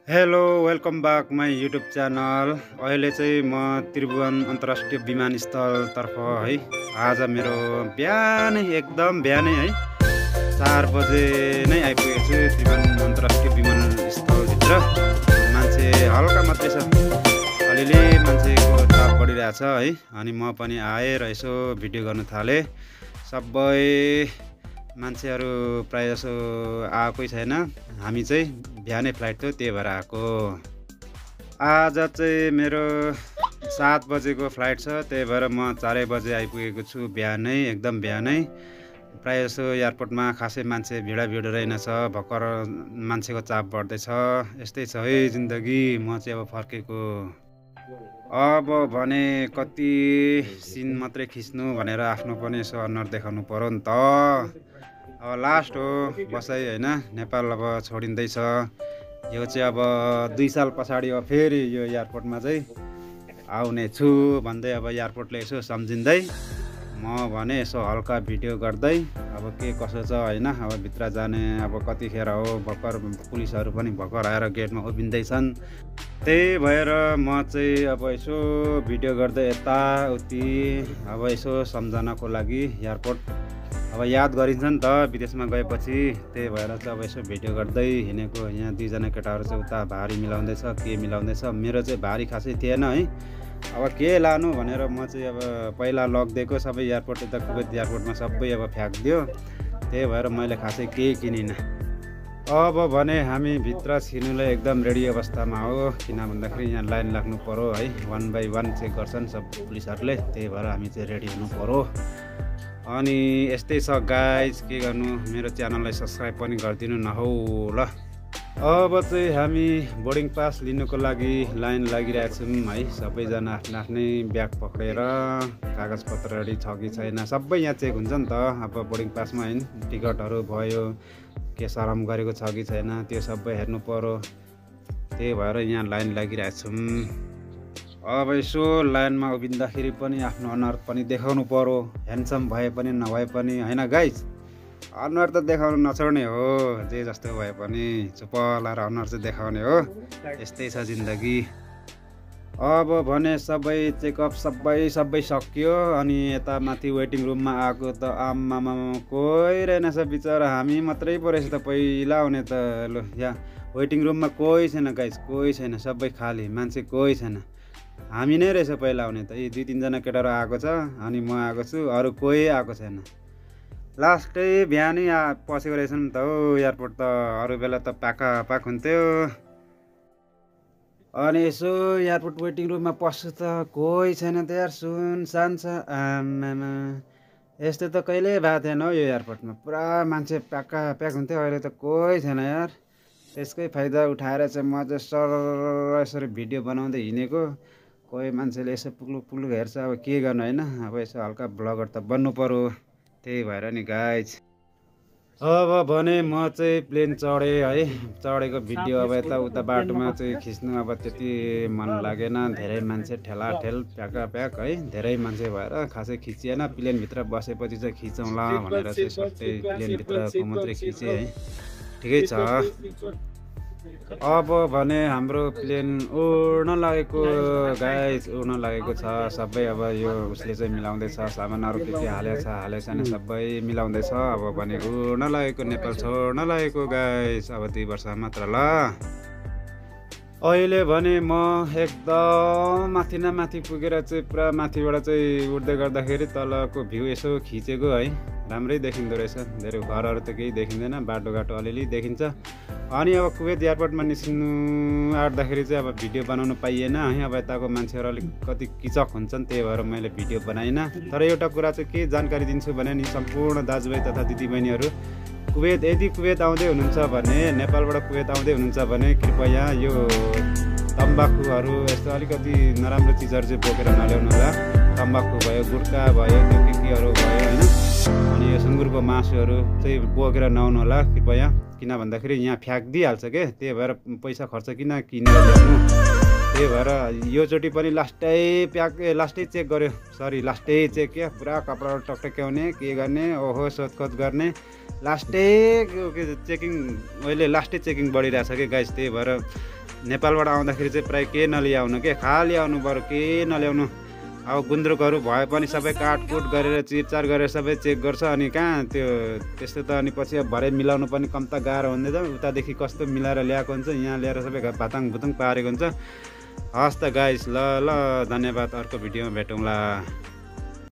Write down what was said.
Hello welcome back my YouTube channel. अहिले चाहिँ म त्रिभुवन अन्तर्राष्ट्रिय विमानस्थलतर्फ है। आज मेरो एकदम बिहानै है 4 बजे नै आइपुगेको छु त्रिभुवन अन्तर्राष्ट्रिय विमानस्थलभित्र। मान्छे हल्का मात्रै छ, अलिअलि मान्छेको चाप बढिरहेछ है। अनि म पनि आएँ र यसो भिडियो गर्न थालेँ। सबै मान्छेहरू प्रायः जसो आएकै छैन। हामी चाहिँ बिहानै फ्लाइट थियो, त्यही भएर आएको। आज चाहिँ मेरो 7 बजेको फ्लाइट छ, त्यही भएर म 4 बजे आइपुगेको छु बिहानै, एकदम बिहानै। प्रायः जसो एयरपोर्टमा खासै मान्छे भिड रहेनछ, भर्खर मान्छेको चाप बढ्दैछ। यस्तै छ है जिन्दगी। म चाहिँ अब फर्केको। अब भने कति सिन मात्रै खिच्नु भनेर आफ्नो पनि यसो अनुहार देखाउनु पर्यो नि त। अब लास्ट हो बसाइ होइन, नेपाल अब छोडिँदैछ। यो चाहिँ अब 2 साल पछाडि अब फेरि यो एयरपोर्टमा चाहिँ आउने छु भन्दै अब एयरपोर्टले यसो सम्झिँदै म भने यसो हल्का भिडियो गर्दै अब के कसो छ होइन। अब भित्र जाने अब कतिखेर हो, भर्खर पुलिसहरू पनि भर्खर आएर गेटमा उभिँदैछन्। त्यही भएर म चाहिँ अब यसो भिडियो गर्दै यताउति अब यसो सम्झनाको लागि एयरपोर्ट अब याद गरिन्छ नि त विदेशमा गएपछि। त्यही भएर चाहिँ अब यसो भिडियो गर्दै हिँडेको। यहाँ 2 जना केटाहरू चाहिँ उता भारी मिलाउँदैछ, के मिलाउँदैछ। मेरो चाहिँ भारी खासै थिएन है। अब के लानु भनेर म चाहिँ अब पहिला लगिदिएको सबै एयरपोर्ट, यता कुवेत एयरपोर्टमा सबै अब फ्याँकिदियो। त्यही भएर मैले खासै केही किनिनँ। अब भने हामी भित्र छिर्नुलाई एकदम रेडी अवस्थामा हो, किन भन्दाखेरि यहाँ लाइन लाग्नु पर्यो है। 1 बाई 1 चेक गर्छन् सब पुलिसहरूले, त्यही भएर हामी चाहिँ रेडी हुनु पर्यो। अनि यस्तै छ गाइज, के गर्नु, मेरो च्यानललाई सब्सक्राइब पनि गरिदिनु नहौ ल। अब चाहिँ हामी बोर्डिङ पास लिनुको लागि लाइन लागिरहेको छौँ है। सबैजना आफ्नो आफ्नै ब्याग पक्रेर कागजपत्र रेडी छ कि छैन सबै यहाँ चेक हुन्छ नि त। अब बोर्डिङ पासमा होइन, टिकटहरू भयो, के सरम गरेको छ कि छैन त्यो सबै हेर्नु पर्यो। त्यही भएर यहाँ लाइन लागिरहेको छौँ। अब यसो लाइनमा उभिँदाखेरि पनि आफ्नो अनुहार पनि देखाउनु पर्यो, ह्यान्डसम भए पनि नभए पनि होइन गाइज। अनुहार त देखाउनु नछोड्ने हो, जे जस्तो भए पनि चुप लाएर अनुहार चाहिँ देखाउने हो। यस्तै छ जिन्दगी। अब भने सबै चेकअप सबै सक्यो। अनि यता माथि वेटिङ रुममा आएको त आम्मामा कोही रहेनछ बिचरा, हामी मात्रै पो रहेछ त पहिला आउने त। ल यहाँ वेटिङ रुममा कोही छैन गाइज, कोही छैन, सबै खाली, मान्छे कोही छैन। हामी नै रहेछ पहिला आउने त। यी 2-3 जना केटाहरू आएको छ अनि म आएको छु, अरू कोही आएको छैन। लास्टै बिहानै पसेको रहेछ नि त हो एयरपोर्ट त। अरू बेला त पाक हुन्थ्यो। अनि यसो एयरपोर्ट वेटिङ रुममा पस्छु त कोही छैन त यार, सुनसान छ। आमामा यस्तो त कहिल्यै भएको थिएन हो यो एयरपोर्टमा, पुरा मान्छे प्याक हुन्थ्यो। अहिले त कोही छैन यार। त्यसकै फाइदा उठाएर चाहिँ म चाहिँ सर यसरी भिडियो बनाउँदै हिँडेको। कोही मान्छेले यसो पुग्लुक हेर्छ, अब के गर्नु होइन। अब यसो हल्का ब्लगर त बन्नु पर्यो, त्यही भएर नि गाइज। अब भने म चाहिँ प्लेन चढेँ है। चढेको भिडियो अब यताउता बाटोमा चाहिँ खिच्नु अब त्यति मन लागेन। धेरै मान्छे ठेलाठेल प्याक है, धेरै मान्छे भएर खासै खिचिएन। प्लेनभित्र बसेपछि चाहिँ खिचौँला भनेर चाहिँ सट्टै प्लेनभित्रको मात्रै खिचेँ है। ठिकै छ। अब भने हाम्रो प्लेन उड्न लागेको गाइज, उड्न लागेको छ। सबै अब यो उसले चाहिँ मिलाउँदैछ, सामानहरू के हालेको छ नि सबै मिलाउँदैछ। अब भने उड्न लागेको, नेपाल छोड्न लागेको गाइज। अब 2 वर्ष मात्र ल। अहिले भने म एकदम माथि न माथि पुगेर चाहिँ पुरा माथिबाट चाहिँ उड्दै गर्दाखेरि तलको भ्यू यसो खिचेको है। राम्रै देखिँदो रहेछ। धेरै घरहरू त केही देखिँदैन, बाटोघाटो अलिअलि देखिन्छ। अनि अब कुवेत एयरपोर्टमा निस्किनु आँट्दाखेरि चाहिँ अब भिडियो बनाउनु पाइएन है। अब यताको मान्छेहरू अलिक कति किचक हुन्छन्, त्यही भएर मैले भिडियो बनाइनँ। तर एउटा कुरा चाहिँ के जानकारी दिन्छु भने नि, सम्पूर्ण दाजुभाइ तथा दिदीबहिनीहरू यदि कुवेत आउँदै हुनुहुन्छ भने, नेपालबाट कुवेत आउँदै हुनुहुन्छ भने कृपया यो तम्बाकुहरू यस्तो अलिकति नराम्रो चिजहरू चाहिँ बोकेर नल्याउनु होला। तम्बाकु भयो, गुट्का भयो, त्यो केहरू भयो होइन। अनि यो सुँगुरको मासुहरू चाहिँ बोकेर नआउनु होला कृपया, किन भन्दाखेरि यहाँ फ्याँकिदिइहाल्छ के। त्यही भएर पैसा खर्च किनेर ल्याउनु। त्यही भएर योचोटि पनि लास्टै चेक गर्यो, लास्टै चेक क्या। पुरा कपडाहरू टक्टक्याउने, के गर्ने, ओहो सोधखोज गर्ने, लास्टै चेकिङ अहिले लास्टै चेकिङ बढिरहेछ कि गाइस। त्यही भएर नेपालबाट आउँदाखेरि चाहिँ प्रायः के नल्याउनु के खाली आउनु बरु के नल्याउनु। अब गुन्द्रुकहरू भए पनि सबै काटकुट गरेर चिरचार गरेर सबै चेक गर्छ अनि कहाँ त्यो त्यस्तो त अनि पछि अब भरे मिलाउनु पनि कम त गाह्रो हुँदैन। उतादेखि कस्तो मिलाएर ल्याएको हुन्छ, यहाँ ल्याएर सबै भाताङ भुतुङ पारेको हुन्छ। हस् त गाइस, ल ल धन्यवाद, अर्को भिडियोमा भेटौँला।